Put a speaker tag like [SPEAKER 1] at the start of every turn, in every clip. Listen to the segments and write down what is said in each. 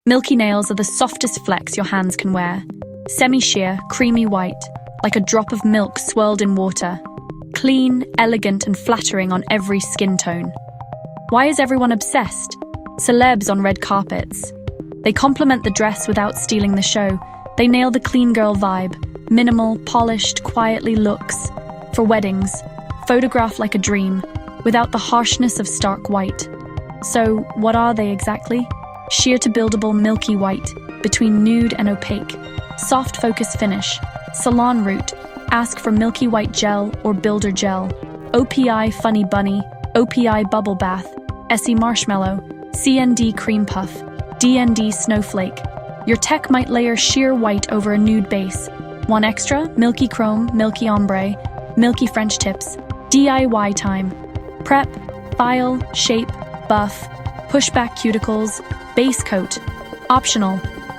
[SPEAKER 1] Milky nails are the softest flex your hands can wear. Semi-sheer, creamy white, like a drop of milk swirled in water. Clean, elegant, and flattering on every skin tone. Why is everyone obsessed? Celebs on red carpets. They complement the dress without stealing the show. They nail the clean girl vibe. Minimal, polished, quietly looks. For weddings, photographed like a dream, without the harshness of stark white. So, what are they exactly? Sheer to buildable milky white, between nude and opaque. Soft focus finish. Salon route. Ask for milky white gel or builder gel. OPI funny bunny. OPI bubble bath. SE marshmallow. CND cream puff. DND snowflake. Your tech might layer sheer white over a nude base. Want extra? Milky chrome, milky ombre, milky French tips. DIY time. Prep, file, shape, buff, pushback cuticles, base coat. Optional.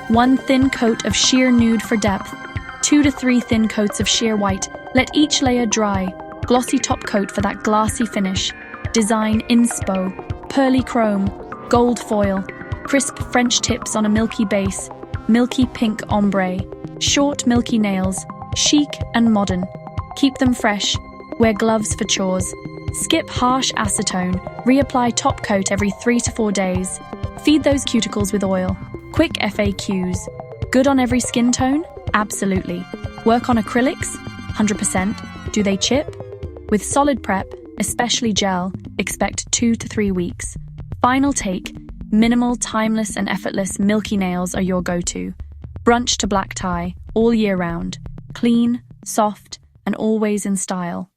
[SPEAKER 1] 1 thin coat of sheer nude for depth. 2 to 3 thin coats of sheer white. Let each layer dry. Glossy top coat for that glassy finish. Design inspo. Pearly chrome. Gold foil. Crisp French tips on a milky base. Milky pink ombre. Short milky nails. Chic and modern. Keep them fresh. Wear gloves for chores. Skip harsh acetone. Reapply top coat every 3 to 4 days. Feed those cuticles with oil. Quick FAQs. Good on every skin tone? Absolutely. Work on acrylics? 100%. Do they chip? With solid prep, especially gel, expect 2 to 3 weeks. Final take. Minimal, timeless, and effortless milky nails are your go-to. Brunch to black tie, all year round. Clean, soft, and always in style.